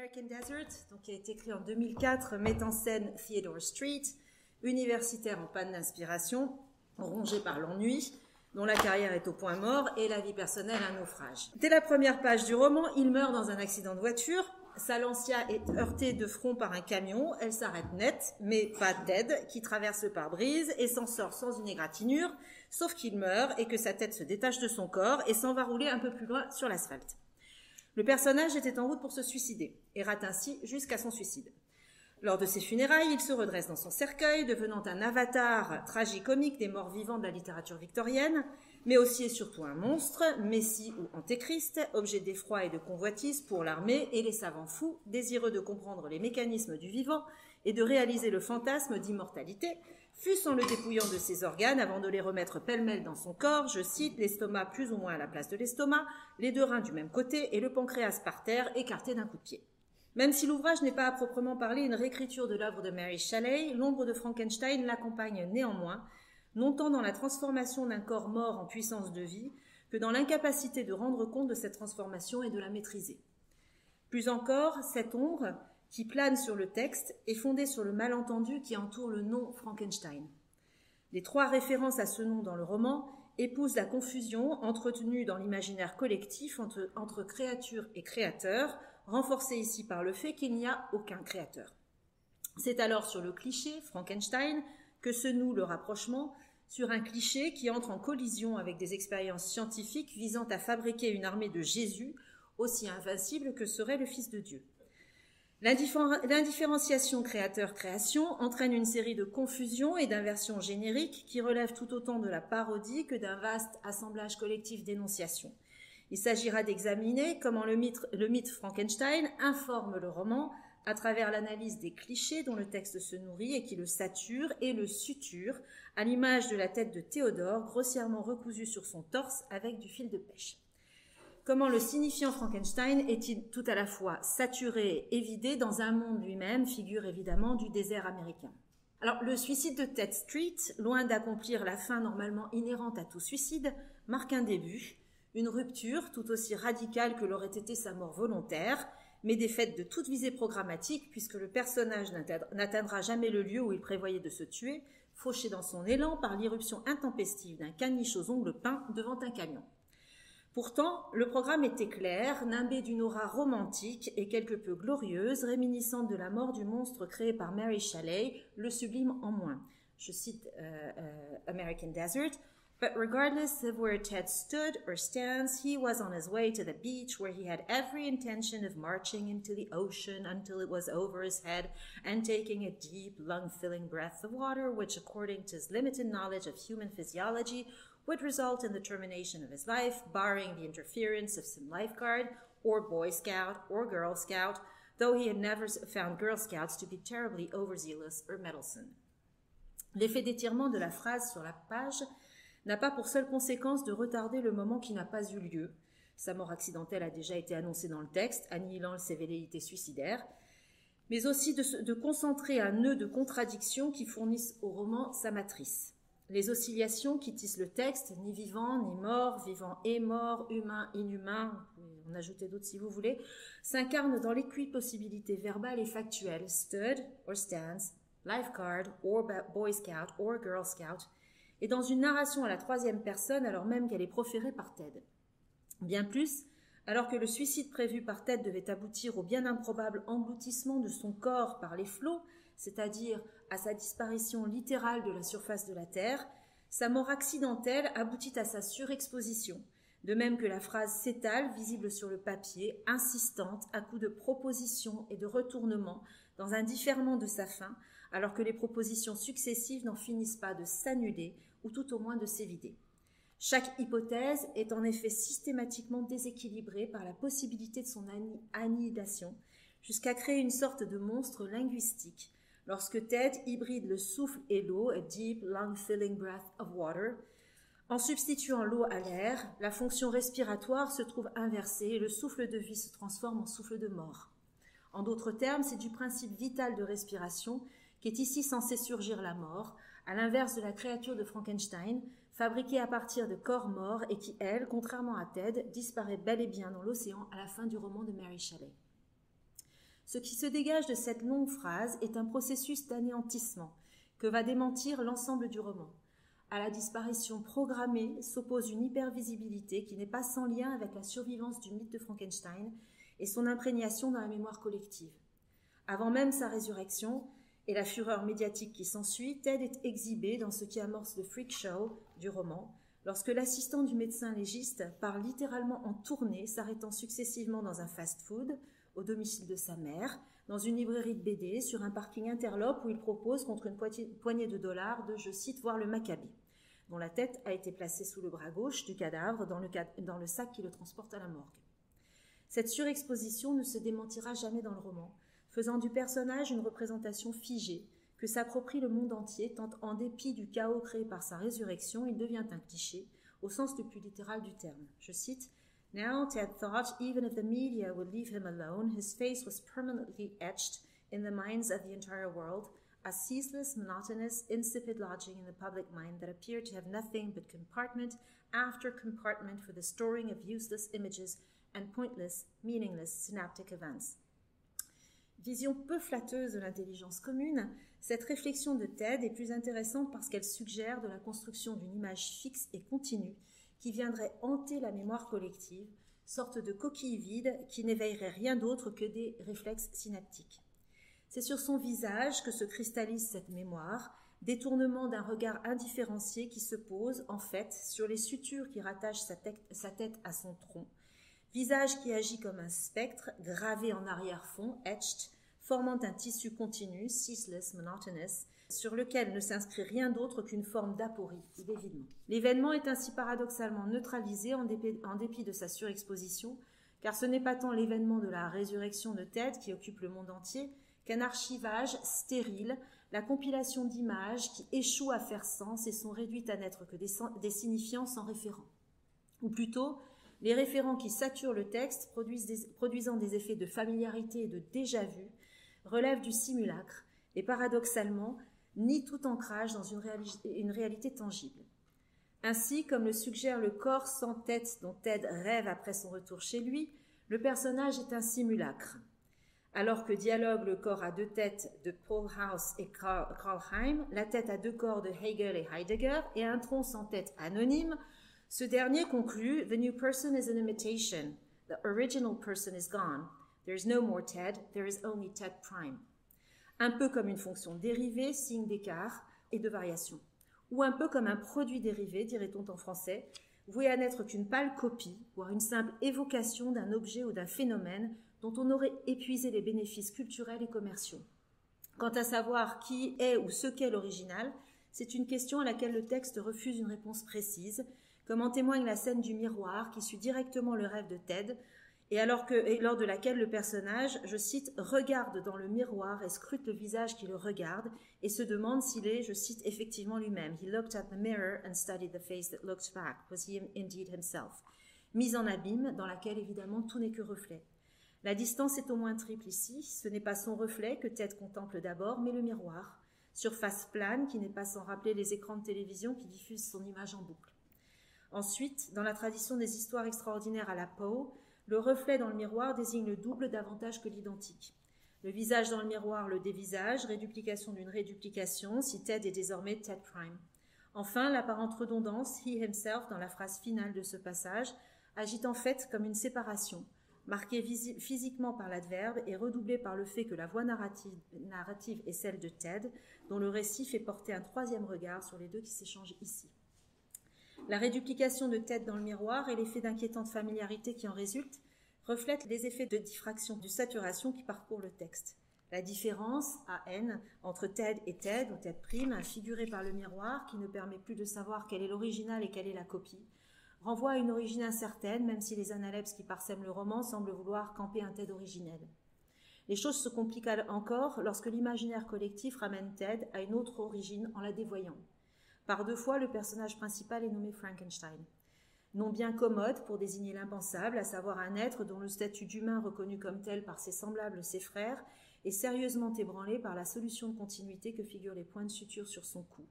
American Desert, donc, qui a été écrit en 2004, met en scène Theodore Street, universitaire en panne d'inspiration, rongé par l'ennui, dont la carrière est au point mort et la vie personnelle un naufrage. Dès la première page du roman, il meurt dans un accident de voiture. Sa Lancia est heurtée de front par un camion. Elle s'arrête net, mais pas Ted, qui traverse le pare-brise et s'en sort sans une égratignure, sauf qu'il meurt et que sa tête se détache de son corps et s'en va rouler un peu plus loin sur l'asphalte. Le personnage était en route pour se suicider et rate ainsi jusqu'à son suicide. Lors de ses funérailles, il se redresse dans son cercueil, devenant un avatar tragicomique des morts vivants de la littérature victorienne, mais aussi et surtout un monstre, Messie ou Antéchrist, objet d'effroi et de convoitise pour l'armée et les savants fous, désireux de comprendre les mécanismes du vivant et de réaliser le fantasme d'immortalité, fût-ce en le dépouillant de ses organes avant de les remettre pêle-mêle dans son corps, je cite, l'estomac plus ou moins à la place de l'estomac, les deux reins du même côté et le pancréas par terre écarté d'un coup de pied. Même si l'ouvrage n'est pas à proprement parler une réécriture de l'œuvre de Mary Shelley, l'ombre de Frankenstein l'accompagne néanmoins, non tant dans la transformation d'un corps mort en puissance de vie, que dans l'incapacité de rendre compte de cette transformation et de la maîtriser. Plus encore, cette ombre, qui plane sur le texte, est fondée sur le malentendu qui entoure le nom Frankenstein. Les trois références à ce nom dans le roman épousent la confusion entretenue dans l'imaginaire collectif entre créature et créateur, renforcée ici par le fait qu'il n'y a aucun créateur. C'est alors sur le cliché, Frankenstein, que se noue le rapprochement, sur un cliché qui entre en collision avec des expériences scientifiques visant à fabriquer une armée de Jésus, aussi invincible que serait le Fils de Dieu. L'indifférenciation créateur-création entraîne une série de confusions et d'inversions génériques qui relèvent tout autant de la parodie que d'un vaste assemblage collectif d'énonciations. Il s'agira d'examiner comment le mythe Frankenstein informe le roman à travers l'analyse des clichés dont le texte se nourrit et qui le sature et le suture, à l'image de la tête de Théodore grossièrement recousue sur son torse avec du fil de pêche. Comment le signifiant Frankenstein est-il tout à la fois saturé et vidé dans un monde lui-même, figure évidemment du désert américain. Alors, le suicide de Ted Street, loin d'accomplir la fin normalement inhérente à tout suicide, marque un début, une rupture tout aussi radicale que l'aurait été sa mort volontaire, mais défaite de toute visée programmatique puisque le personnage n'atteindra jamais le lieu où il prévoyait de se tuer, fauché dans son élan par l'irruption intempestive d'un caniche aux ongles peints devant un camion. Pourtant, le programme était clair, nimbé d'une aura romantique et quelque peu glorieuse, réminiscente de la mort du monstre créé par Mary Shelley, le sublime en moins. Je cite American Desert. But regardless of where Ted stood or stands, he was on his way to the beach where he had every intention of marching into the ocean until it was over his head and taking a deep, lung-filling breath of water, which, according to his limited knowledge of human physiology, would result in the termination of his life, barring the interference of some lifeguard or Boy Scout or Girl Scout, though he had never found Girl Scouts to be terribly overzealous or meddlesome. L'effet d'étirement de la phrase sur la page n'a pas pour seule conséquence de retarder le moment qui n'a pas eu lieu. Sa mort accidentelle a déjà été annoncée dans le texte, annihilant ses velléités suicidaires, mais aussi de concentrer un nœud de contradictions qui fournissent au roman sa matrice. Les oscillations qui tissent le texte, ni vivant ni mort, vivant et mort, humain, inhumain, en ajouter d'autres si vous voulez, s'incarnent dans l'équipossibilité verbale et factuelle, stood or stands, lifeguard or Boy Scout or Girl Scout, et dans une narration à la troisième personne alors même qu'elle est proférée par Ted. Bien plus, alors que le suicide prévu par Ted devait aboutir au bien improbable engloutissement de son corps par les flots, c'est-à-dire à sa disparition littérale de la surface de la Terre, sa mort accidentelle aboutit à sa surexposition, de même que la phrase s'étale, visible sur le papier, insistante, à coups de propositions et de retournements, dans un différement de sa fin, alors que les propositions successives n'en finissent pas de s'annuler, ou tout au moins de s'évider. Chaque hypothèse est en effet systématiquement déséquilibrée par la possibilité de son annihilation, jusqu'à créer une sorte de monstre linguistique, lorsque Ted hybride le souffle et l'eau, a deep, lung-filling breath of water. En substituant l'eau à l'air, la fonction respiratoire se trouve inversée et le souffle de vie se transforme en souffle de mort. En d'autres termes, c'est du principe vital de respiration qu'est ici censé surgir la mort, à l'inverse de la créature de Frankenstein, fabriquée à partir de corps morts et qui, elle, contrairement à Ted, disparaît bel et bien dans l'océan à la fin du roman de Mary Shelley. Ce qui se dégage de cette longue phrase est un processus d'anéantissement que va démentir l'ensemble du roman. À la disparition programmée s'oppose une hypervisibilité qui n'est pas sans lien avec la survivance du mythe de Frankenstein et son imprégnation dans la mémoire collective. Avant même sa résurrection et la fureur médiatique qui s'ensuit, Ted est exhibé dans ce qui amorce le freak show du roman, lorsque l'assistant du médecin légiste part littéralement en tournée, s'arrêtant successivement dans un fast-food, au domicile de sa mère, dans une librairie de BD, sur un parking interlope où il propose, contre une poignée de dollars, de, je cite, voir le Maccabée, dont la tête a été placée sous le bras gauche du cadavre dans le sac qui le transporte à la morgue. Cette surexposition ne se démentira jamais dans le roman, faisant du personnage une représentation figée, que s'approprie le monde entier, tant en dépit du chaos créé par sa résurrection, il devient un cliché, au sens le plus littéral du terme. Je cite, « Now Ted thought even if the media would leave him alone, his face was permanently etched in the minds of the entire world, a ceaseless, monotonous, insipid lodging in the public mind that appeared to have nothing but compartment after compartment for the storing of useless images and pointless, meaningless synaptic events. » Vision peu flatteuse de l'intelligence commune, cette réflexion de Ted est plus intéressante parce qu'elle suggère de la construction d'une image fixe et continue qui viendrait hanter la mémoire collective, sorte de coquille vide qui n'éveillerait rien d'autre que des réflexes synaptiques. C'est sur son visage que se cristallise cette mémoire, détournement d'un regard indifférencié qui se pose, en fait, sur les sutures qui rattachent sa tête à son tronc, visage qui agit comme un spectre, gravé en arrière-fond, etched, formant un tissu continu, ceaseless, monotonous, sur lequel ne s'inscrit rien d'autre qu'une forme d'aporie ou d'évidement. L'événement est ainsi paradoxalement neutralisé en dépit de sa surexposition, car ce n'est pas tant l'événement de la résurrection de Ted qui occupe le monde entier, qu'un archivage stérile, la compilation d'images qui échouent à faire sens et sont réduites à n'être que des signifiants sans référent. Ou plutôt, les référents qui saturent le texte, produisant des effets de familiarité et de déjà-vu, relèvent du simulacre et paradoxalement nient tout ancrage dans une réalité tangible. Ainsi, comme le suggère le corps sans tête dont Ted rêve après son retour chez lui, le personnage est un simulacre. Alors que dialogue le corps à deux têtes de Paul House et Karl Heim, la tête à deux corps de Hegel et Heidegger et un tronc sans tête anonyme, ce dernier conclut « The new person is an imitation. The original person is gone. There is no more Ted. There is only Ted prime. » Un peu comme une fonction dérivée, signe d'écart et de variation. Ou un peu comme un produit dérivé, dirait-on en français, voué à n'être qu'une pâle copie, voire une simple évocation d'un objet ou d'un phénomène dont on aurait épuisé les bénéfices culturels et commerciaux. Quant à savoir qui est ou ce qu'est l'original, c'est une question à laquelle le texte refuse une réponse précise, comme en témoigne la scène du miroir qui suit directement le rêve de Ted, et lors de laquelle le personnage, je cite, regarde dans le miroir et scrute le visage qui le regarde et se demande s'il est, je cite, effectivement lui-même. He looked at the mirror and studied the face that looked back. Was he indeed himself? Mise en abîme, dans laquelle évidemment tout n'est que reflet. La distance est au moins triple ici. Ce n'est pas son reflet que Ted contemple d'abord, mais le miroir. Surface plane qui n'est pas sans rappeler les écrans de télévision qui diffusent son image en boucle. Ensuite, dans la tradition des histoires extraordinaires à la Poe, le reflet dans le miroir désigne le double davantage que l'identique. Le visage dans le miroir, le dévisage, réduplication d'une réduplication, si Ted est désormais Ted Prime. Enfin, l'apparente redondance, he himself, dans la phrase finale de ce passage, agit en fait comme une séparation, marquée physiquement par l'adverbe et redoublée par le fait que la voix narrative est celle de Ted, dont le récit fait porter un troisième regard sur les deux qui s'échangent ici. La réduplication de Ted dans le miroir et l'effet d'inquiétante familiarité qui en résulte reflètent les effets de diffraction, de saturation qui parcourent le texte. La différence, AN, entre Ted et Ted, ou Ted prime, figurée par le miroir, qui ne permet plus de savoir quel est l'original et quelle est la copie, renvoie à une origine incertaine, même si les analepses qui parsèment le roman semblent vouloir camper un Ted originel. Les choses se compliquent encore lorsque l'imaginaire collectif ramène Ted à une autre origine en la dévoyant. Par deux fois, le personnage principal est nommé Frankenstein. Nom bien commode pour désigner l'impensable, à savoir un être dont le statut d'humain reconnu comme tel par ses semblables, ses frères, est sérieusement ébranlé par la solution de continuité que figurent les points de suture sur son cou.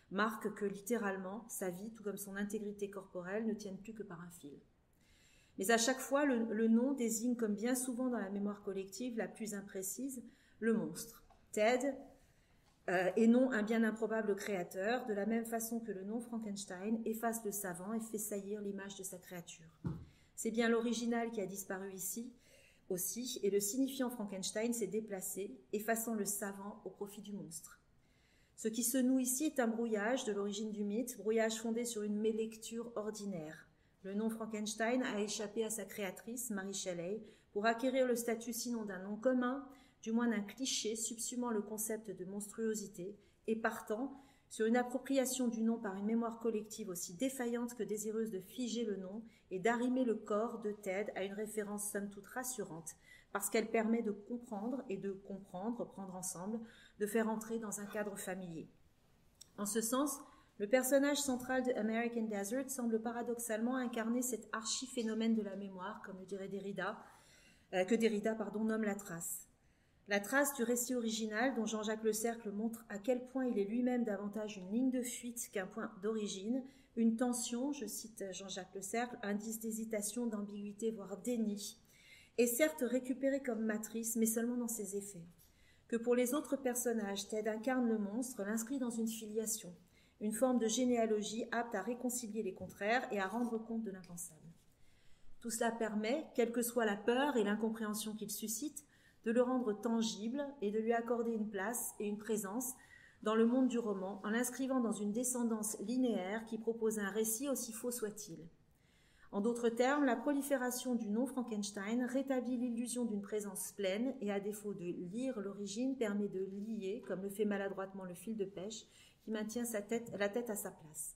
Marque que, littéralement, sa vie, tout comme son intégrité corporelle, ne tiennent plus que par un fil. Mais à chaque fois, le nom désigne, comme bien souvent dans la mémoire collective la plus imprécise, le monstre. Ted, et non un bien improbable créateur, de la même façon que le nom Frankenstein efface le savant et fait saillir l'image de sa créature. C'est bien l'original qui a disparu ici aussi, et le signifiant Frankenstein s'est déplacé, effaçant le savant au profit du monstre. Ce qui se noue ici est un brouillage de l'origine du mythe, brouillage fondé sur une mélecture ordinaire. Le nom Frankenstein a échappé à sa créatrice, Mary Shelley, pour acquérir le statut sinon d'un nom commun, du moins d'un cliché subsumant le concept de monstruosité, et partant, sur une appropriation du nom par une mémoire collective aussi défaillante que désireuse de figer le nom et d'arrimer le corps de Ted à une référence somme toute rassurante, parce qu'elle permet de comprendre et de comprendre, prendre ensemble, de faire entrer dans un cadre familier. En ce sens, le personnage central de American Desert semble paradoxalement incarner cet archiphénomène de la mémoire, comme le dirait Derrida, que Derrida nomme la trace. La trace du récit original dont Jean-Jacques Le Cercle montre à quel point il est lui-même davantage une ligne de fuite qu'un point d'origine, une tension, je cite Jean-Jacques Le Cercle, indice d'hésitation, d'ambiguïté, voire déni, est certes récupérée comme matrice, mais seulement dans ses effets. Que pour les autres personnages, Ted incarne le monstre, l'inscrit dans une filiation, une forme de généalogie apte à réconcilier les contraires et à rendre compte de l'impensable. Tout cela permet, quelle que soit la peur et l'incompréhension qu'il suscite, de le rendre tangible et de lui accorder une place et une présence dans le monde du roman en l'inscrivant dans une descendance linéaire qui propose un récit aussi faux soit-il. En d'autres termes, la prolifération du nom Frankenstein rétablit l'illusion d'une présence pleine et à défaut de lire l'origine permet de lier, comme le fait maladroitement le fil de pêche, qui maintient la tête à sa place.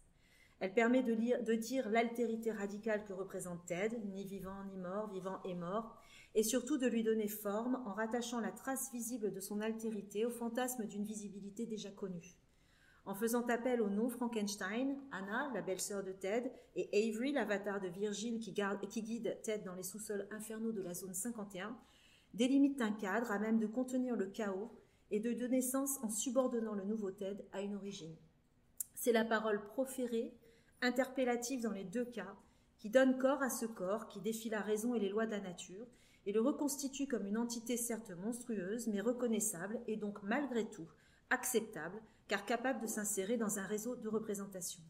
Elle permet de dire l'altérité radicale que représente Ted, ni vivant ni mort, vivant et mort, et surtout de lui donner forme en rattachant la trace visible de son altérité au fantasme d'une visibilité déjà connue. En faisant appel au nom Frankenstein, Anna, la belle-sœur de Ted, et Avery, l'avatar de Virgile qui guide Ted dans les sous-sols infernaux de la zone 51, délimitent un cadre à même de contenir le chaos et de donner sens en subordonnant le nouveau Ted à une origine. C'est la parole proférée, interpellative dans les deux cas, qui donne corps à ce corps qui défie la raison et les lois de la nature, et le reconstitue comme une entité certes monstrueuse, mais reconnaissable et donc malgré tout acceptable, car capable de s'insérer dans un réseau de représentation.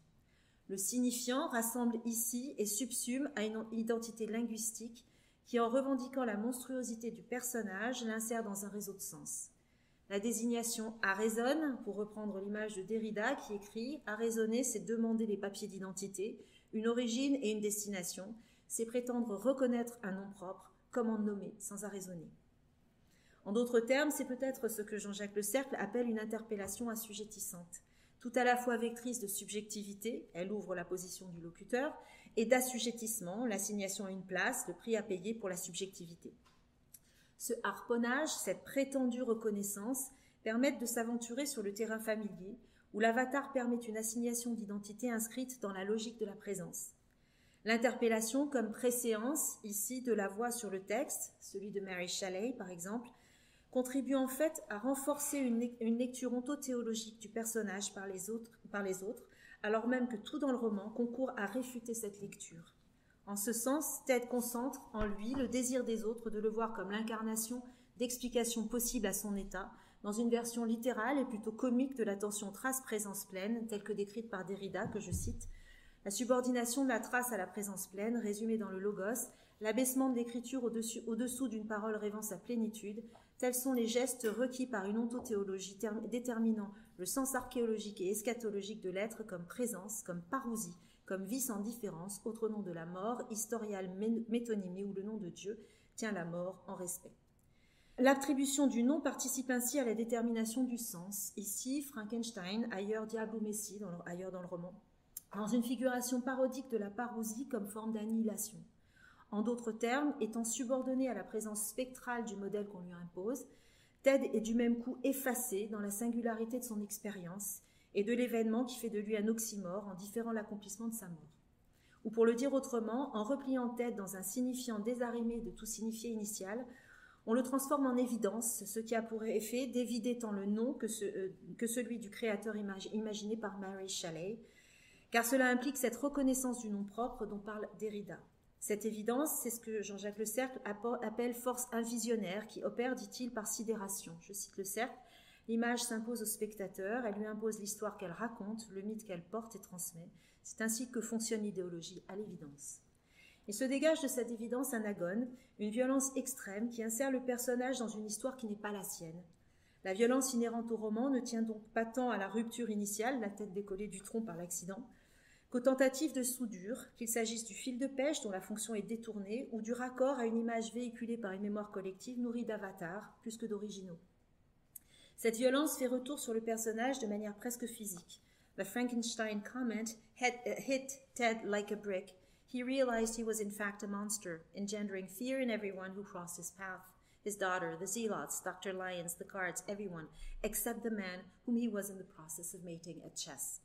Le signifiant rassemble ici et subsume à une identité linguistique qui, en revendiquant la monstruosité du personnage, l'insère dans un réseau de sens. La désignation « à raisonne », pour reprendre l'image de Derrida qui écrit « à raisonner, c'est demander les papiers d'identité, une origine et une destination, c'est prétendre reconnaître un nom propre, comment nommer sans arraisonner ». En d'autres termes, c'est peut-être ce que Jean-Jacques Le Cercle appelle une interpellation assujettissante, tout à la fois vectrice de subjectivité, elle ouvre la position du locuteur, et d'assujettissement, l'assignation à une place, le prix à payer pour la subjectivité. Ce harponnage, cette prétendue reconnaissance, permettent de s'aventurer sur le terrain familier, où l'avatar permet une assignation d'identité inscrite dans la logique de la présence. L'interpellation comme préséance, ici, de la voix sur le texte, celui de Mary Shelley par exemple, contribue en fait à renforcer une lecture ontothéologique du personnage par les autres, alors même que tout dans le roman concourt à réfuter cette lecture. En ce sens, Ted concentre en lui le désir des autres de le voir comme l'incarnation d'explications possibles à son état, dans une version littérale et plutôt comique de la tension trace-présence pleine, telle que décrite par Derrida, que je cite. La subordination de la trace à la présence pleine, résumée dans le logos, l'abaissement de l'écriture au-dessous d'une parole rêvant sa plénitude, tels sont les gestes requis par une ontothéologie déterminant le sens archéologique et eschatologique de l'être comme présence, comme parousie, comme vie sans différence, autre nom de la mort, historiale métonymie où le nom de Dieu tient la mort en respect. L'attribution du nom participe ainsi à la détermination du sens. Ici, Frankenstein, ailleurs diable ou messie, ailleurs dans le roman, dans une figuration parodique de la parousie comme forme d'annihilation. En d'autres termes, étant subordonné à la présence spectrale du modèle qu'on lui impose, Ted est du même coup effacé dans la singularité de son expérience et de l'événement qui fait de lui un oxymore en différant l'accomplissement de sa mort. Ou pour le dire autrement, en repliant Ted dans un signifiant désarrimé de tout signifié initial, on le transforme en évidence, ce qui a pour effet d'évider tant le nom que celui du créateur imaginé par Mary Shelley, car cela implique cette reconnaissance du nom propre dont parle Derrida. Cette évidence, c'est ce que Jean-Jacques Le Cercle appelle force invisionnaire qui opère, dit-il, par sidération. Je cite Le Cercle, « L'image s'impose au spectateur, elle lui impose l'histoire qu'elle raconte, le mythe qu'elle porte et transmet. C'est ainsi que fonctionne l'idéologie, à l'évidence. » Il se dégage de cette évidence un agone, une violence extrême qui insère le personnage dans une histoire qui n'est pas la sienne. La violence inhérente au roman ne tient donc pas tant à la rupture initiale, la tête décollée du tronc par l'accident, qu'aux tentatives de soudure, qu'il s'agisse du fil de pêche dont la fonction est détournée ou du raccord à une image véhiculée par une mémoire collective nourrie d'avatars plus que d'originaux. Cette violence fait retour sur le personnage de manière presque physique. The Frankenstein comment hit Ted like a brick. He realized he was in fact a monster, engendering fear in everyone who crossed his path. His daughter, the zealots, Dr. Lyons, the guards, everyone, except the man whom he was in the process of mating at chess.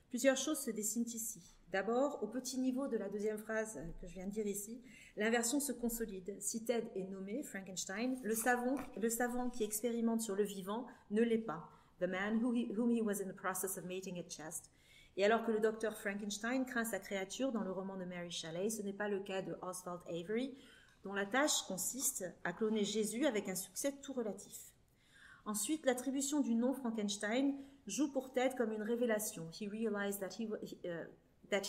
Plusieurs choses se dessinent ici. D'abord, au petit niveau de la deuxième phrase que je viens de dire ici, l'inversion se consolide. Si Ted est nommé Frankenstein, le savant qui expérimente sur le vivant ne l'est pas. The man whom he was in the process of mating at chess. Et alors que le docteur Frankenstein craint sa créature dans le roman de Mary Shelley, ce n'est pas le cas de Oswald Avery, dont la tâche consiste à cloner Jésus avec un succès tout relatif. Ensuite, l'attribution du nom Frankenstein joue pour Ted comme une révélation. He realized that he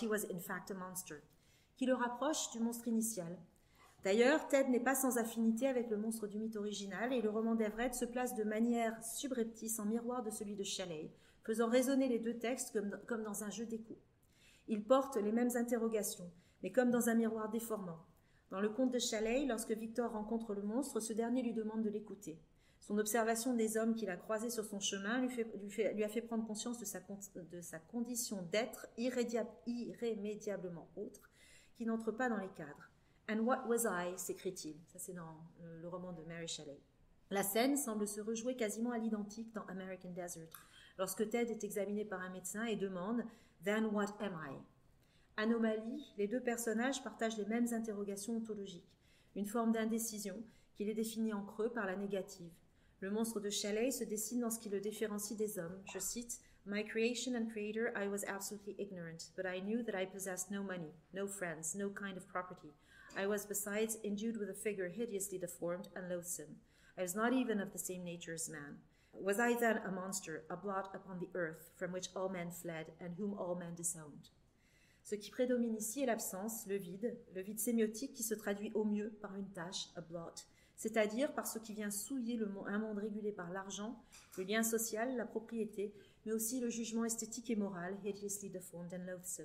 was in fact a monster, qui le rapproche du monstre initial. D'ailleurs, Ted n'est pas sans affinité avec le monstre du mythe original et le roman d'Everett se place de manière subreptice en miroir de celui de Shelley, faisant résonner les deux textes comme dans un jeu d'écho. Ils portent les mêmes interrogations, mais comme dans un miroir déformant. Dans le conte de Shelley, lorsque Victor rencontre le monstre, ce dernier lui demande de l'écouter. Son observation des hommes qu'il a croisés sur son chemin lui a fait prendre conscience de sa condition d'être irrémédiablement autre, qui n'entre pas dans les cadres. « And what was I » s'écrie-t-il. Ça, c'est dans le roman de Mary Shelley. La scène semble se rejouer quasiment à l'identique dans American Desert, lorsque Ted est examiné par un médecin et demande « Then what am I ?» Anomalie, les deux personnages partagent les mêmes interrogations ontologiques, une forme d'indécision qui les définit en creux par la négative. Le monstre de Shelley se dessine dans ce qui le différencie des hommes. Je cite « My creation and creator, I was absolutely ignorant, but I knew that I possessed no money, no friends, no kind of property. I was besides endued with a figure hideously deformed and loathsome. I was not even of the same nature as man. Was I then a monster, a blot upon the earth, from which all men fled, and whom all men disowned ?» Ce qui prédomine ici est l'absence, le vide sémiotique qui se traduit au mieux par une tache, a blot, c'est-à-dire par ce qui vient souiller un monde régulé par l'argent, le lien social, la propriété, mais aussi le jugement esthétique et moral, hideously deformed and loathsome.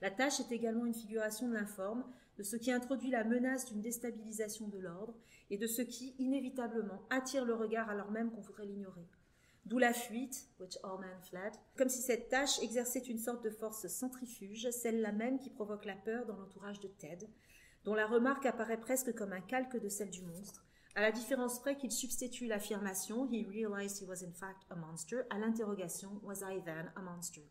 La tache est également une figuration de l'informe, de ce qui introduit la menace d'une déstabilisation de l'ordre et de ce qui, inévitablement, attire le regard alors même qu'on voudrait l'ignorer. D'où la fuite, which all men fled, comme si cette tâche exerçait une sorte de force centrifuge, celle-là même qui provoque la peur dans l'entourage de Ted, dont la remarque apparaît presque comme un calque de celle du monstre, à la différence près qu'il substitue l'affirmation « He realized he was in fact a monster » à l'interrogation « Was I then a monster ?»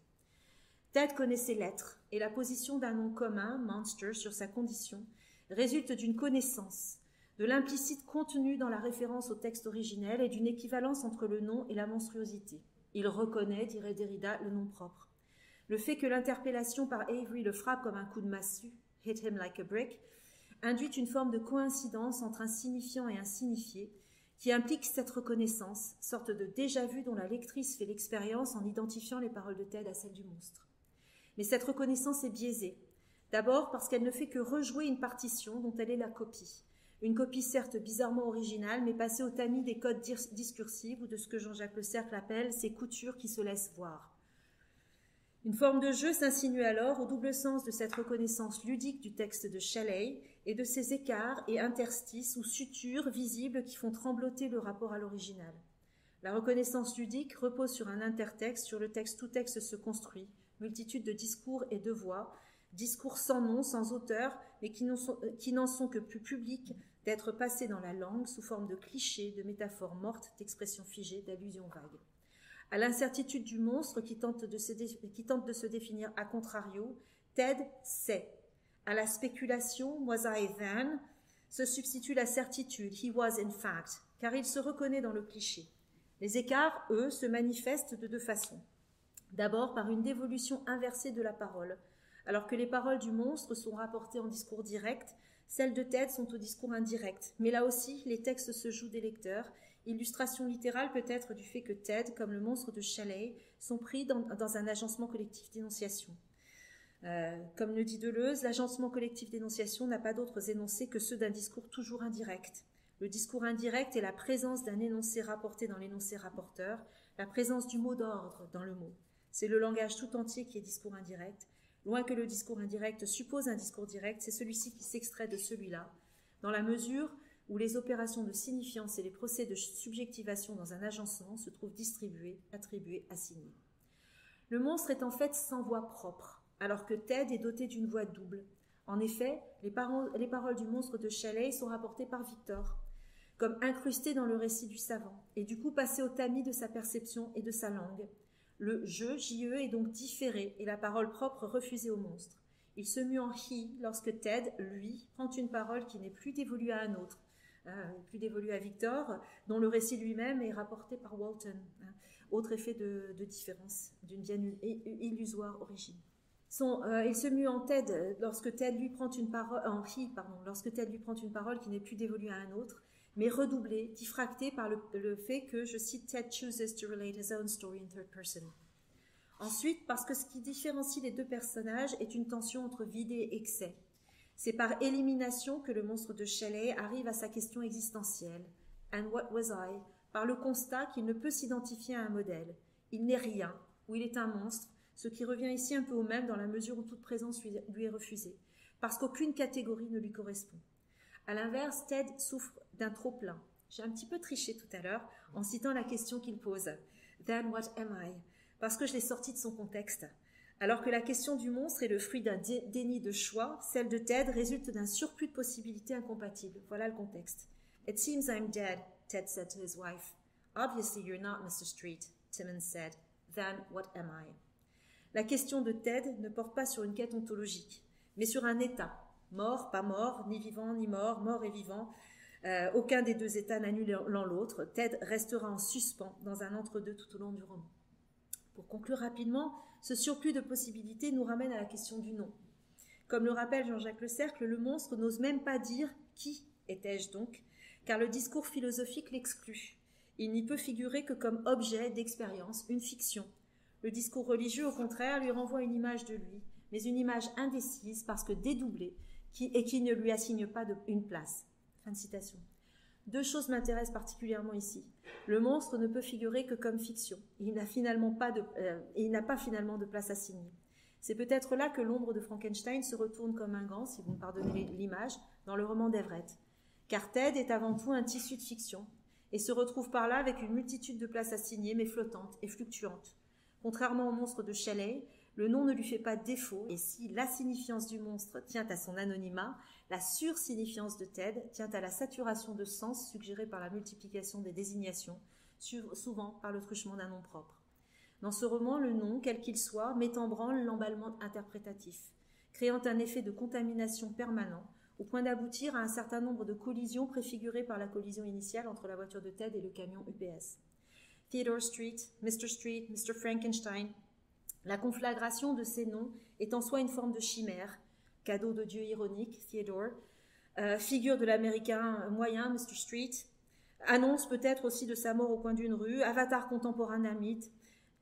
Ted connaissait l'être, et la position d'un nom commun, monster, sur sa condition, résulte d'une connaissance, de l'implicite contenu dans la référence au texte originel et d'une équivalence entre le nom et la monstruosité. Il reconnaît, dirait Derrida, le nom propre. Le fait que l'interpellation par Avery le frappe comme un coup de massue, hit him like a brick, induit une forme de coïncidence entre un signifiant et un signifié, qui implique cette reconnaissance, sorte de déjà-vu dont la lectrice fait l'expérience en identifiant les paroles de Ted à celles du monstre. Mais cette reconnaissance est biaisée. D'abord parce qu'elle ne fait que rejouer une partition dont elle est la copie. Une copie certes bizarrement originale, mais passée au tamis des codes discursifs ou de ce que Jean-Jacques Le Cercle appelle ces coutures qui se laissent voir. Une forme de jeu s'insinue alors au double sens de cette reconnaissance ludique du texte de Shelley et de ces écarts et interstices ou sutures visibles qui font trembloter le rapport à l'original. La reconnaissance ludique repose sur un intertexte, sur le texte tout texte se construit, multitude de discours et de voix, discours sans nom, sans auteur, mais qui n'en sont que plus publics d'être passés dans la langue sous forme de clichés, de métaphores mortes, d'expressions figées, d'allusions vagues. À l'incertitude du monstre qui tente de se définir à contrario, Ted sait. À la spéculation, was I then, se substitue la certitude, he was in fact, car il se reconnaît dans le cliché. Les écarts, eux, se manifestent de deux façons. D'abord par une dévolution inversée de la parole, Alors que les paroles du monstre sont rapportées en discours direct, celles de Ted sont au discours indirect. Mais là aussi, les textes se jouent des lecteurs. Illustration littérale peut-être du fait que Ted, comme le monstre de Shelley, sont pris dans un agencement collectif d'énonciation. Comme le dit Deleuze, l'agencement collectif d'énonciation n'a pas d'autres énoncés que ceux d'un discours toujours indirect. Le discours indirect est la présence d'un énoncé rapporté dans l'énoncé rapporteur, la présence du mot d'ordre dans le mot. C'est le langage tout entier qui est discours indirect. Loin que le discours indirect suppose un discours direct, c'est celui-ci qui s'extrait de celui-là, dans la mesure où les opérations de signifiance et les procès de subjectivation dans un agencement se trouvent distribués, attribués, assignés. Le monstre est en fait sans voix propre, alors que Ted est doté d'une voix double. En effet, les paroles du monstre de Shelley sont rapportées par Victor, comme incrustées dans le récit du savant, et du coup passées au tamis de sa perception et de sa langue. Le « je » JE est donc différé et la parole propre refusée au monstre. Il se mue en « he » lorsque Ted, lui, prend une parole qui n'est plus dévolue à un autre, plus dévolue à Victor, dont le récit lui-même est rapporté par Walton. Autre effet de différence, d'une bien illusoire origine. Il se mue en Ted lorsque Ted lui prend une parole, lorsque Ted lui prend une parole qui n'est plus dévolue à un autre, mais redoublée, diffractée par le fait que, je cite, Ted chooses to relate his own story in third person. Ensuite, parce que ce qui différencie les deux personnages est une tension entre vide et excès. C'est par élimination que le monstre de Shelley arrive à sa question existentielle. And what was I? Par le constat qu'il ne peut s'identifier à un modèle. Il n'est rien, ou il est un monstre, ce qui revient ici un peu au même dans la mesure où toute présence lui est refusée, parce qu'aucune catégorie ne lui correspond. A l'inverse, Ted souffre d'un trop-plein. J'ai un petit peu triché tout à l'heure en citant la question qu'il pose. Then what am I? Parce que je l'ai sortie de son contexte. Alors que la question du monstre est le fruit d'un déni de choix, celle de Ted résulte d'un surplus de possibilités incompatibles. Voilà le contexte. It seems I'm dead, Ted said to his wife. Obviously you're not Mr. Street, Timmons said. Then what am I? La question de Ted ne porte pas sur une quête ontologique, mais sur un état. Mort, pas mort, ni vivant, ni mort, mort et vivant. Aucun des deux états n'annulant l'autre. Ted restera en suspens dans un entre-deux tout au long du roman. Pour conclure rapidement, ce surplus de possibilités nous ramène à la question du nom. Comme le rappelle Jean-Jacques Le Cercle, le monstre n'ose même pas dire « qui étais-je donc ?», car le discours philosophique l'exclut. Il n'y peut figurer que comme objet d'expérience, une fiction. Le discours religieux, au contraire, lui renvoie une image de lui, mais une image indécise parce que dédoublée, et qui ne lui assigne pas une place. Fin de citation. Deux choses m'intéressent particulièrement ici. Le monstre ne peut figurer que comme fiction. Il n'a pas finalement de place assignée. C'est peut-être là que l'ombre de Frankenstein se retourne comme un gant, si vous me pardonnez l'image, dans le roman d'Everett. Car Ted est avant tout un tissu de fiction, et se retrouve par là avec une multitude de places assignées, mais flottantes et fluctuantes. Contrairement au monstre de Shelley, le nom ne lui fait pas défaut, et si la signifiance du monstre tient à son anonymat, la sursignifiance de Ted tient à la saturation de sens suggérée par la multiplication des désignations, souvent par le truchement d'un nom propre. Dans ce roman, le nom, quel qu'il soit, met en branle l'emballement interprétatif, créant un effet de contamination permanent, au point d'aboutir à un certain nombre de collisions préfigurées par la collision initiale entre la voiture de Ted et le camion UPS. Theodore Street, Mr. Frankenstein. La conflagration de ces noms est en soi une forme de chimère, cadeau de Dieu ironique, Theodore, figure de l'américain moyen, Mr. Street, annonce peut-être aussi de sa mort au coin d'une rue, avatar contemporain d'un mythe.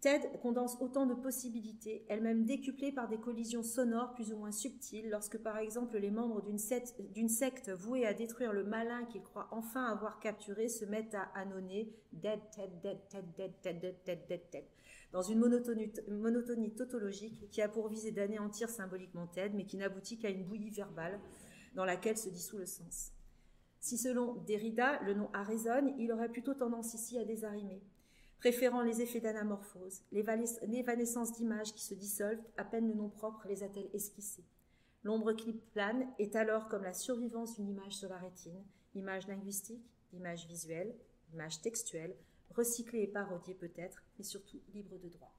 Ted condense autant de possibilités, elles-mêmes décuplées par des collisions sonores plus ou moins subtiles, lorsque par exemple les membres d'une secte vouée à détruire le malin qu'ils croient enfin avoir capturé se mettent à annoncer « Dead, Ted, dead, Ted, dead, Ted, dead, Ted, dead, Ted », dans une monotonie tautologique qui a pour visée d'anéantir symboliquement Ted, mais qui n'aboutit qu'à une bouillie verbale dans laquelle se dissout le sens. Si selon Derrida, le nom a résonne, il aurait plutôt tendance ici à désarimer, préférant les effets d'anamorphose, l'évanescence d'images qui se dissolvent, à peine le nom propre les a-t-elle esquissées. L'ombre qui plane est alors comme la survivance d'une image sur la rétine, image linguistique, image visuelle, image textuelle, recyclée et parodiée peut-être, mais surtout libre de droit.